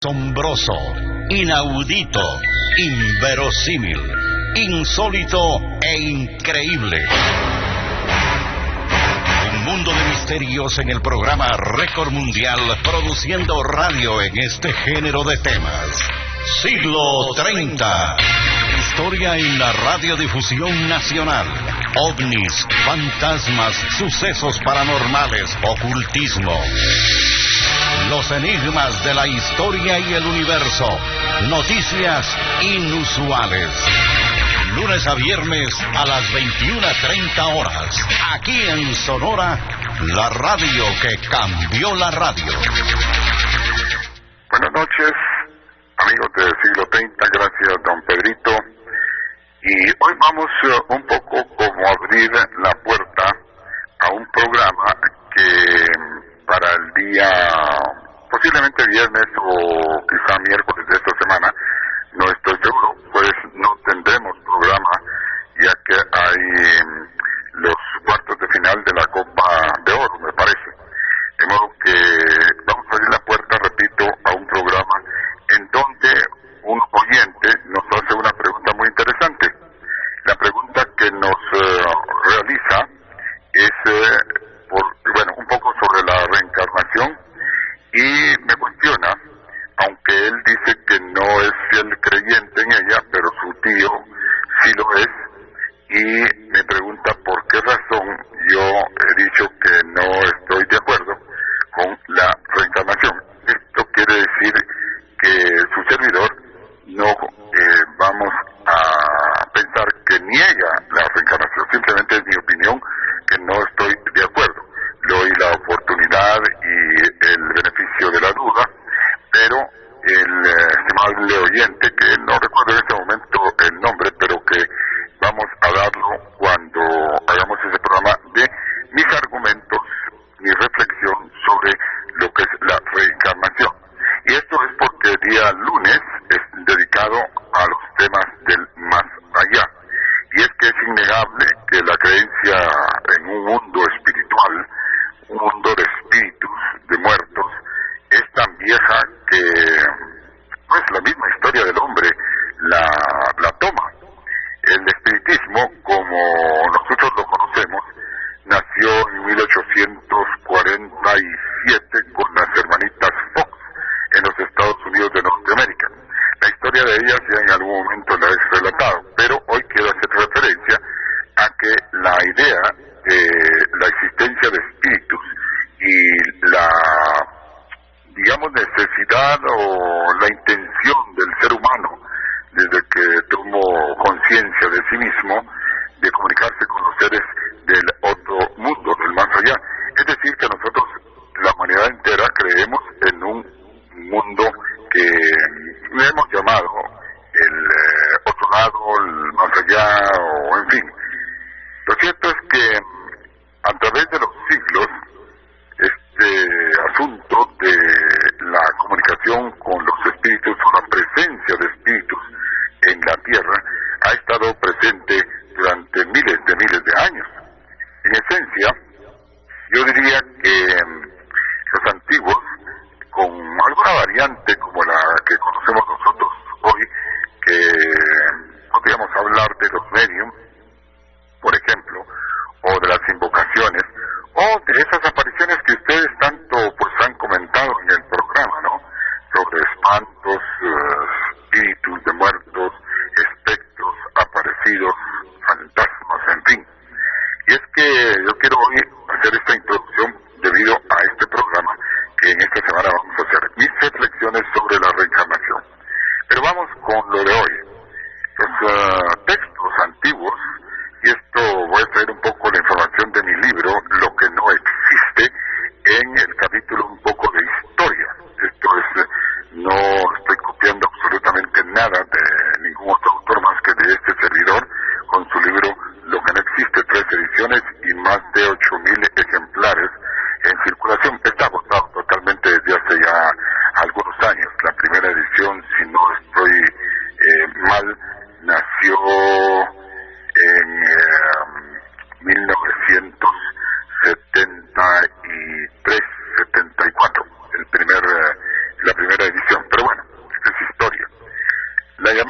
Asombroso, inaudito, inverosímil, insólito e increíble. Un mundo de misterios en el programa Récord Mundial, produciendo radio en este género de temas. Siglo 30. Historia en la radiodifusión nacional. OVNIs, fantasmas, sucesos paranormales, ocultismo. Los enigmas de la historia y el universo. Noticias inusuales. Lunes a viernes a las 21:30 horas. Aquí en Sonora, la radio que cambió la radio. Buenas noches, amigos de Siglo 30. Gracias, don Pedrito. Y hoy vamos un poco como abrir la puerta a un programa que para el día, posiblemente viernes o quizá miércoles de esta semana, no estoy seguro, pues no tendremos programa, ya que hay los cuartos de final de la Copa de Oro, me parece. De modo que vamos a abrir la puerta, repito, a un programa en donde un oyente nos hace una pregunta muy interesante. La pregunta que nos realiza es, un poco sobre la reencarnación, y me cuestiona, aunque él dice que no es fiel creyente en ella, pero su tío sí lo es, y me pregunta por qué razón yo he dicho que no estoy de acuerdo con la reencarnación. Esto quiere decir que su servidor no vamos a pensar que niega la reencarnación, simplemente es mi opinión que no estoy de acuerdo. Le doy la oportunidad y el beneficio de la duda, pero el estimable oyente, que no recuerdo en este momento el nombre, pero que vamos a darlo cuando hagamos ese programa, de mis argumentos, mi reflexión sobre lo que es la reencarnación. Y esto es porque el día lunes es dedicado a los temas del más allá. Y es que es innegable que la creencia en un mundo espiritual, un mundo de espíritus, de muertos, es tan vieja que pues la misma historia del hombre la toma. El espiritismo, como nosotros lo conocemos, nació en 1847 con las hermanitas Fox en los Estados Unidos de Norteamérica. La historia de ellas ya en algún momento la he relatado, pero hoy quiero hacer referencia a que la idea de la existencia de espíritus y la, digamos, necesidad o la intención del ser humano, desde que tomó conciencia de sí mismo, de comunicarse con los seres del otro mundo, del más allá. Es decir, que nosotros, la humanidad entera, creemos en un mundo que le hemos llamado el otro lado, el más allá, o en fin. Lo cierto es que a través de los siglos, este asunto de la comunicación con los espíritus, o la presencia de espíritus en la tierra, ha estado presente durante miles de años. En esencia, yo diría que los antiguos, con alguna variante como la que conocemos nosotros hoy, que podríamos hablar de los medium, por ejemplo, o de las invocaciones, o de esas apariciones que ustedes tanto pues han comentado en el programa, ¿no? Sobre espantos, espíritus de muertos, espectros aparecidos, fantasmas, en fin. Y es que yo quiero hoy hacer esta introducción debido a este programa que en esta semana vamos a hacer mis reflexiones sobre la reencarnación. Pero vamos con lo de hoy. Los textos antiguos, y esto voy a traer un poco la información de mi libro, Lo que no existe, en el capítulo un poco de historia. Esto es, no estoy copiando absolutamente nada de ningún otro autor más que de este servidor, con su libro Lo que no existe, 3 ediciones y más de 8,000 ejemplares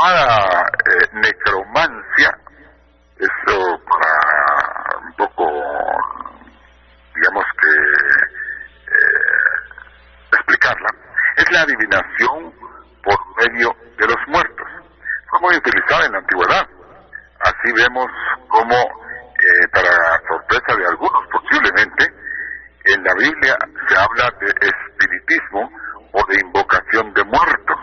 llamada necromancia, eso para un poco, digamos que explicarla, es la adivinación por medio de los muertos. Fue muy utilizada en la antigüedad. Así vemos cómo, para sorpresa de algunos posiblemente, en la Biblia se habla de espiritismo o de invocación de muertos.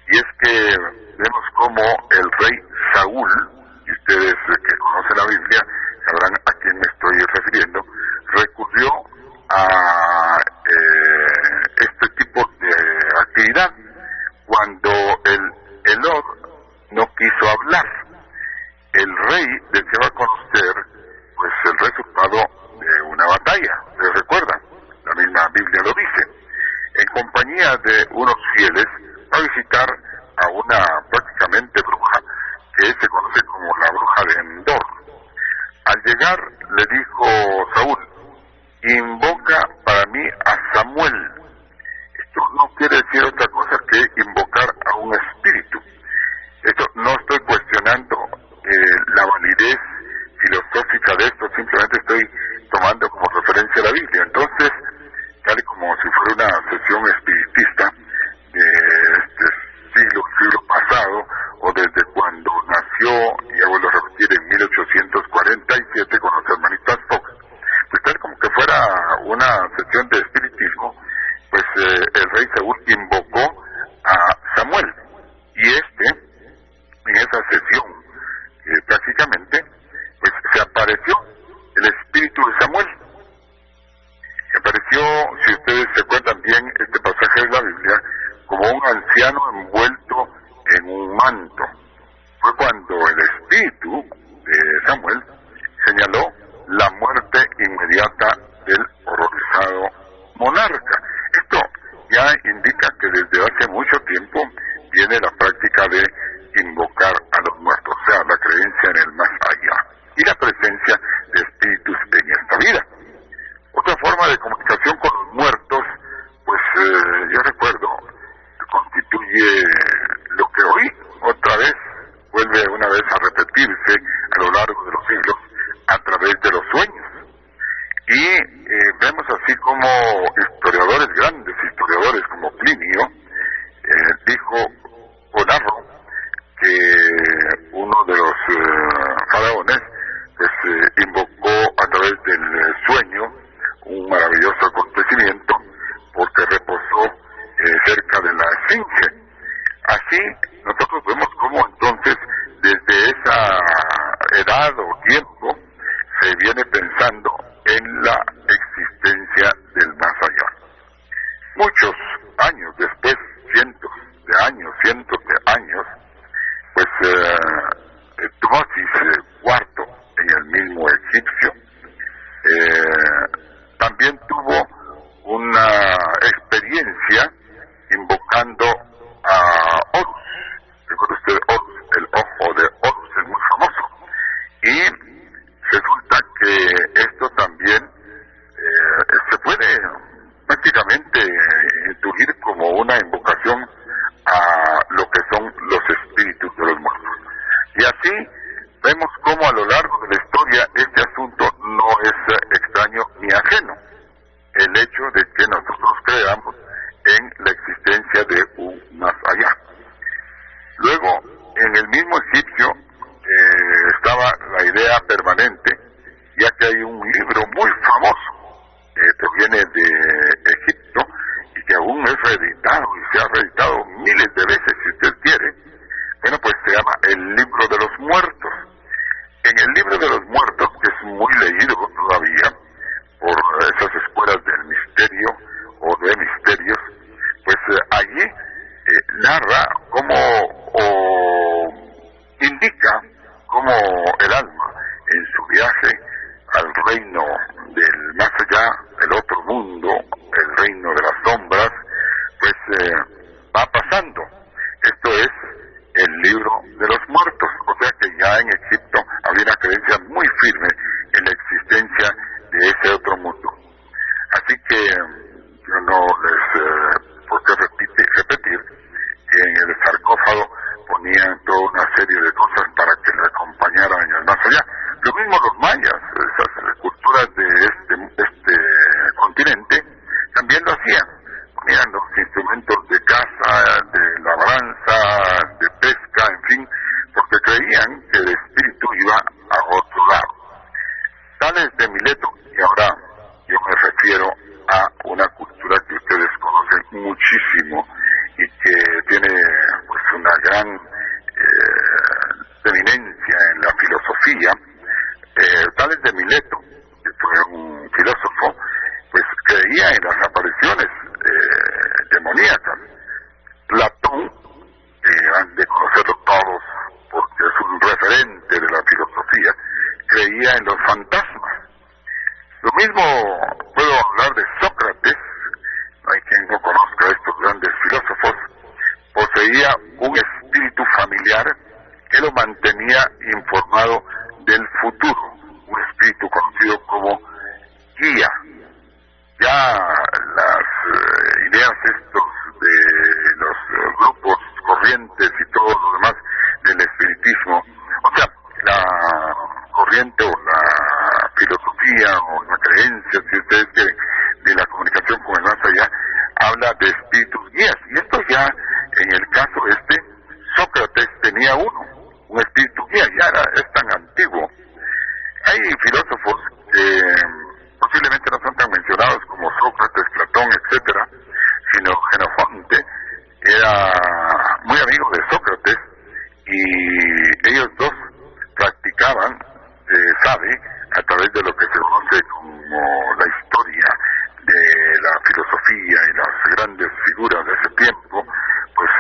Y es que vemos cómo el rey Saúl, y ustedes que conocen la Biblia sabrán a quién me estoy refiriendo, recurrió a este tipo de actividad cuando el Elor no quiso hablar. El rey deseaba conocer pues el resultado de una batalla. ¿Se recuerdan? La misma Biblia lo dice. En compañía de unos fieles va a visitar a una prácticamente bruja que se conoce como la bruja de Endor. Al llegar le dijo Saúl: invoca para mí a Samuel. Esto no quiere decir otra cosa que invocar a un espíritu. Esto no estoy cuestionando la validez filosófica de esto, simplemente estoy tomando como referencia la Biblia. Entonces, tal y como si fuera una sesión espiritista de este siglo pasado, o desde cuando nació, y hago lo repetir, en 1847 con las hermanitas Fox, pues tal como que fuera una sesión de espiritismo, pues el rey Saúl invocó a Samuel, y en esa sesión, prácticamente, pues se apareció el espíritu de Samuel. Se apareció, si ustedes se cuentan bien este pasaje de la Biblia, como un anciano envuelto en un manto. Fue cuando el espíritu de Samuel señaló la muerte inmediata del horrorizado monarca. Esto ya indica que desde hace mucho tiempo viene la práctica de invocar a los muertos, o sea, la creencia en el más allá y la presencia de espíritus en esta vida. Otra forma de comunicación con los muertos, pues yo recuerdo, constituye lo que hoy otra vez vuelve una vez a repetirse a lo largo de los siglos a través de los sueños. Y vemos así como historiadores, grandes historiadores como Plinio, dijo o narró que uno de los faraones pues invocó a través del sueño un maravilloso acontecimiento porque reposó cerca de la Esfinge. Así nosotros vemos cómo entonces desde esa edad o tiempo se viene pensando en la existencia del más allá. Muchos años después, cientos de años, pues Tutmosis IV, en el mismo egipcio, también tuvo una experiencia invocando a Horus. Recuerda usted Horus, el ojo de Horus, es muy famoso. Y resulta que esto también se puede prácticamente intuir como una invocación a lo que son los espíritus de los muertos. Y así vemos cómo a lo largo de la historia este asunto no es extraño ni ajeno. El hecho de que nosotros creamos en la existencia de un más allá. Luego, en el mismo egipcio estaba la idea permanente, ya que hay un libro muy famoso que proviene de Egipto y que aún es reeditado y se ha reeditado miles de veces si usted quiere. Bueno, pues se llama El Libro de los Muertos. En el Libro de los Muertos, que es muy leído todavía por esas escuelas del misterio o de misterios, pues allí narra cómo indica cómo el alma en su viaje al reino del más allá, el otro mundo, el reino de las sombras, pues va pasando. Esto es el Libro de los Muertos, o sea que ya en Egipto había una creencia muy firme en la existencia de ese otro mundo. Así que yo no les puedo repetir que en el sarcófago ponían creía en los fantasmas. Lo mismo puedo hablar de Sócrates. No hay quien no conozca a estos grandes filósofos. Poseía un espíritu familiar que lo mantenía informado del futuro, un espíritu conocido como guía. Ya las ideas estos de los grupos corrientes y todo lo demás del espiritismo, o sea, la corriente o la filosofía o la creencia, si ustedes quieren, de la comunicación con el más allá, habla de espíritus guías. Y esto ya, en el caso Sócrates tenía un espíritu guía, es tan antiguo. Hay filósofos que posiblemente no son tan mencionados como Sócrates, Platón, etcétera, sino Jenofonte era muy amigo de Sócrates y ellos dos practicaban, sabe, a través de lo que se conoce como la historia de la filosofía y las grandes figuras de ese tiempo, pues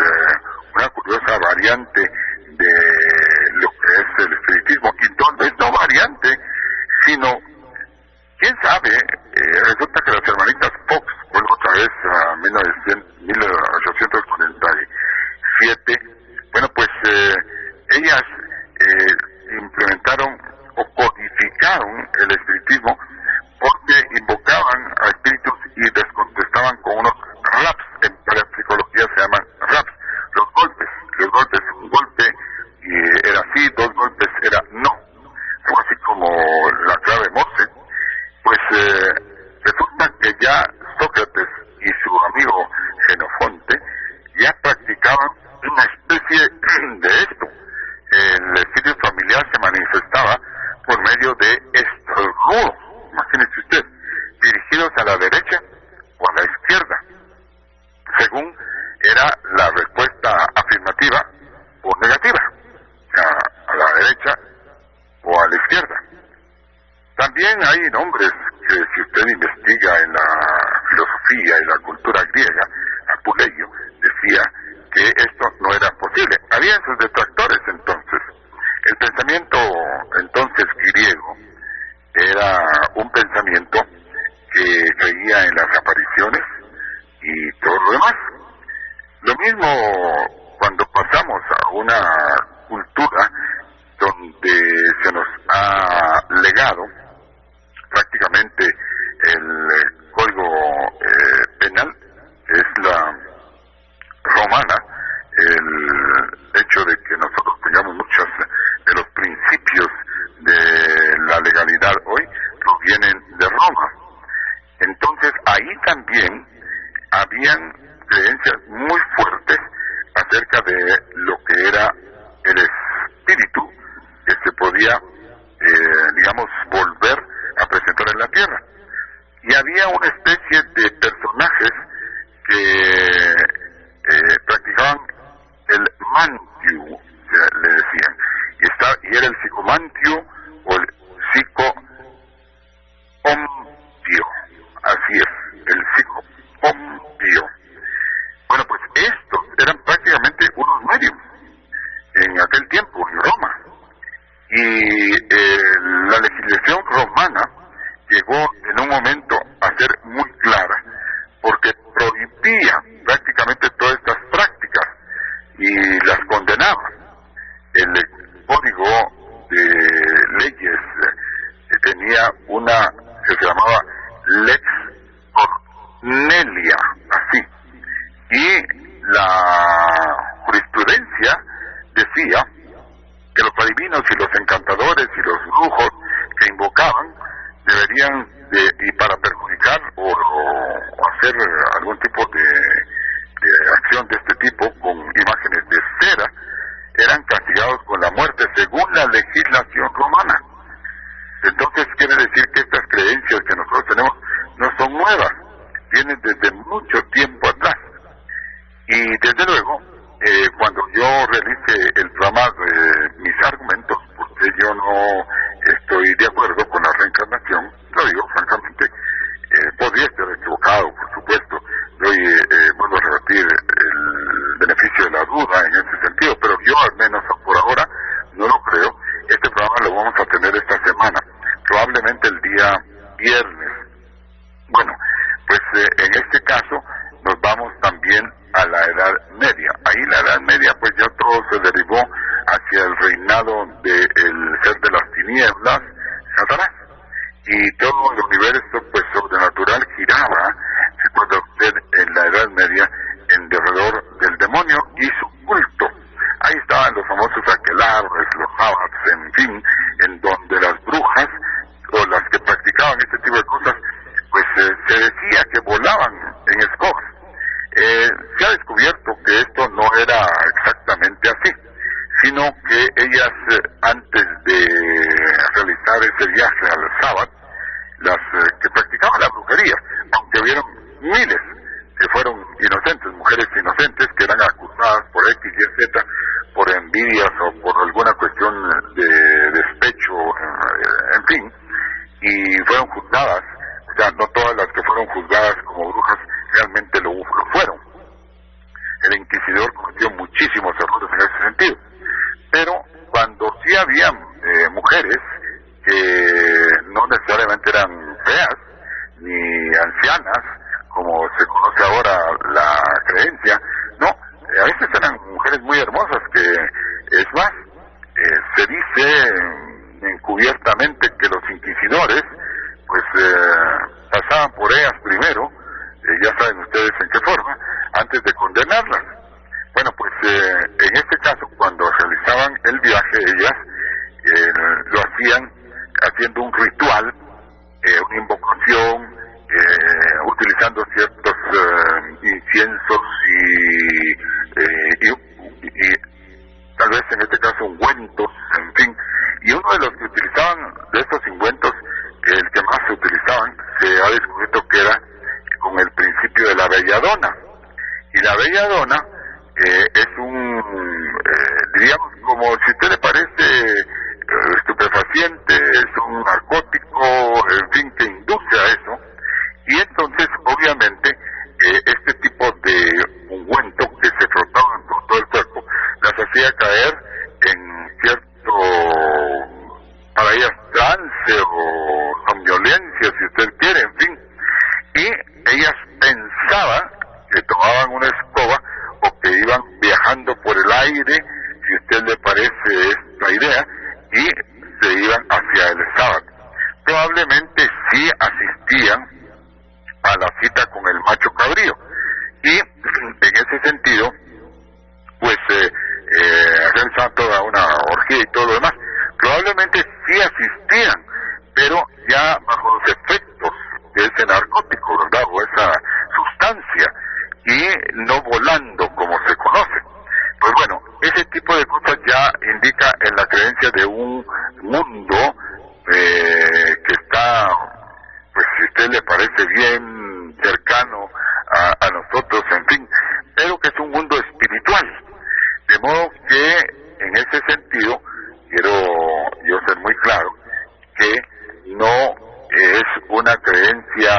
una curiosa variante de lo que es el espiritismo, y entonces no variante, sino, quién sabe, resulta que las hermanitas Fox, vuelvo otra vez a 1847, bueno, pues ellas implementaron o codificaron el espiritismo porque invocaban a espíritus y les contestaban con unos raps. En parapsicología se llaman raps, los golpes, un golpe y era sí, dos golpes era no, algo así como la clave Morse. Pues resulta que ya Sócrates y su amigo Jenofonte ya practicaban una especie de esto. El espíritu familiar se manifestaba por medio de estornudos, imagínese usted, dirigidos a la derecha o a la izquierda, según era la respuesta afirmativa o negativa, a la derecha o a la izquierda. También hay nombres que, si usted investiga en la filosofía y la cultura griega, Apuleyo decía que esto no era posible. Había sus detractores entonces. El pensamiento entonces griego era un pensamiento que creía en las apariciones y todo lo demás. Lo mismo cuando pasamos a una cultura donde se nos ha legado prácticamente el código penal, que es la romana, el hecho de que nosotros tengamos muchos de los principios de la legalidad hoy provienen de Roma. Entonces ahí también habían creencias muy fuertes acerca de lo que era el espíritu que se podía, digamos, volver a presentar en la tierra. Y había una especie de personajes que practicaban el mantiu, le decían, y era el psicomantiu o el psicopompio, así es, el psicopompio. Bueno, pues estos eran prácticamente unos mediums en aquel tiempo en Roma, y la legislación romana llegó en un momento a ser muy clara, porque prohibía prácticamente todas estas prácticas y las condenaba. El código de leyes tenía una que se llamaba Lex Cornelia, así, y la jurisprudencia decía que los adivinos y los encantadores y los brujos que invocaban deberían y para perjudicar o hacer algún tipo de acción de este tipo con imágenes de cera, eran castigados con la muerte según la legislación romana. Entonces quiere decir que estas creencias que nosotros tenemos no son nuevas, vienen desde mucho tiempo atrás. Y desde luego, cuando yo realice el programa de mis argumentos, porque yo no estoy de acuerdo con la reencarnación, lo digo francamente, podría estar equivocado, por supuesto, vuelvo a repetir el beneficio de la duda en ese sentido, pero yo al menos por ahora no lo creo. Este programa lo vamos a tener esta semana. día viernes. Bueno, pues en este caso nos vamos también a la Edad Media. Ahí la Edad Media pues ya todo se derivó hacia el reinado del ser de las tinieblas, Satanás, y todo el universo pues sobrenatural giraba, recuerda usted, en la Edad Media en derredor del demonio y su culto. Ahí estaban los famosos aquelarres, los sabbats, en fin, en donde las brujas o las que practicaban este tipo de cosas pues se decía que volaban en escobas. Se ha descubierto que esto no era exactamente así, sino que ellas antes de realizar ese viaje al sábado, las que practicaban la brujería, aunque vieron miles que fueron inocentes, mujeres inocentes que eran acusadas por X y Z, por envidias o por alguna cuestión de despecho, en fin, y fueron juzgadas. O sea, no todas las que fueron juzgadas como brujas realmente lo fueron. El inquisidor cometió muchísimos errores en ese sentido. Pero cuando sí habían mujeres que no necesariamente eran feas ni ancianas, como se conoce ahora la creencia, no, a veces eran mujeres muy hermosas que, es más, se dice encubiertamente que los inquisidores pues pasaban por ellas primero, ya saben ustedes en qué forma, antes de condenarlas. Bueno, pues en este caso, cuando realizaban el viaje, ellas lo hacían haciendo un ritual, una invocación, utilizando ciertos inciensos y tal vez en este caso ungüentos, en fin. Y uno de los que utilizaban de estos ungüentos, el que más se utilizaban, se ha descubierto que era con el principio de la belladona. Y la belladona es diríamos, como si a usted le parece estupefaciente, es un narcótico, en fin, que induce a eso. Y entonces, obviamente, este tipo de ungüento que se frotaban por todo el cuerpo, las hacía caer en cierto, para ellas, trance o somnolencia, si usted quiere, en fin. Y ellas pensaban que tomaban una escoba o que iban viajando por el aire, si a usted le parece esta idea, y se iban hacia el sábado. Probablemente sí asistían a la cita con el macho cabrío, y en ese sentido pues realizaban toda una orgía y todo lo demás. Probablemente sí asistían, pero ya bajo los efectos de ese narcótico, ¿verdad?, o esa sustancia, y no volando como se conoce. Pues bueno, ese tipo de cosas ya indica en la creencia de un mundo que está, pues si a usted le parece bien cercano a nosotros, en fin, pero que es un mundo espiritual. De modo que en ese sentido quiero yo ser muy claro que no es una creencia,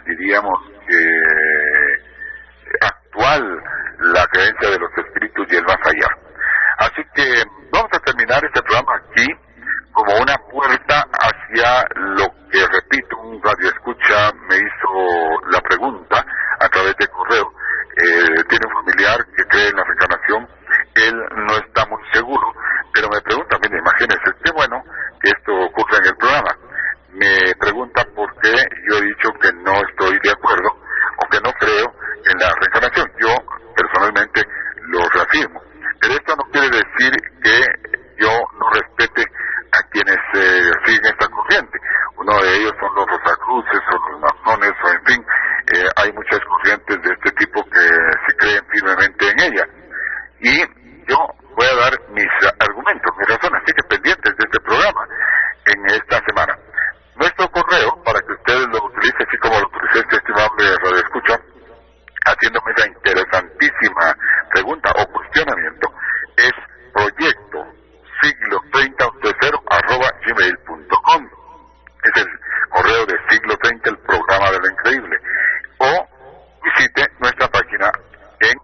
diríamos que actual, la creencia de los espíritus y el más allá. Así que vamos a terminar este programa aquí como una puerta hacia lo que, repito, un radioescucha me hizo la pregunta a través de correo. Tiene un familiar que cree en la reencarnación, él no está muy seguro, pero me pregunta, mire, imagínese, qué bueno que esto ocurra en el programa. Me pregunta por qué yo he dicho que no estoy de acuerdo o que no creo en la reencarnación. Yo personalmente lo reafirmo, pero esto no quiere decir que yo no respete a quienes siguen esta corriente. Uno de ellos son los rosacruces o los masones, o en fin, hay muchas corrientes de este tipo que se creen firmemente en ella. Y yo voy a dar mis argumentos, mis razones, así que pendientes de este programa en esta semana. Nuestro correo, para que ustedes lo utilicen, así como lo utilicé este estimable radioescucha, haciéndome esa interesantísima pregunta o cuestionamiento, es proyecto siglo 30 gmail.com. Es el correo de siglo 30, el programa de lo increíble. O visite nuestra página en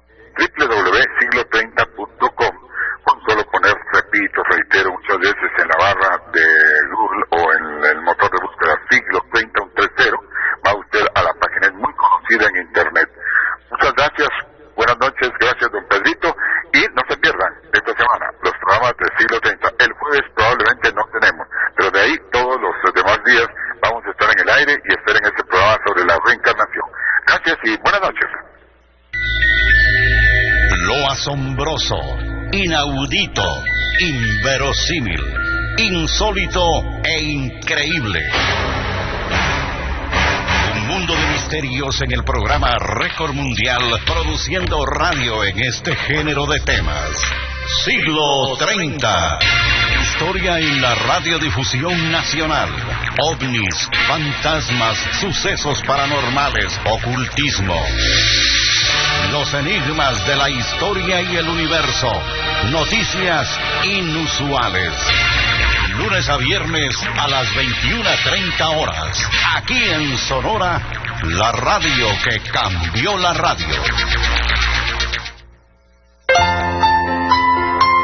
asombroso, inaudito, inverosímil, insólito e increíble. Un mundo de misterios en el programa Récord Mundial, produciendo radio en este género de temas. Siglo 30. Historia en la radiodifusión nacional. OVNIs, fantasmas, sucesos paranormales, ocultismo. Los enigmas de la historia y el universo. Noticias inusuales. Lunes a viernes a las 21:30 horas. Aquí en Sonora, la radio que cambió la radio.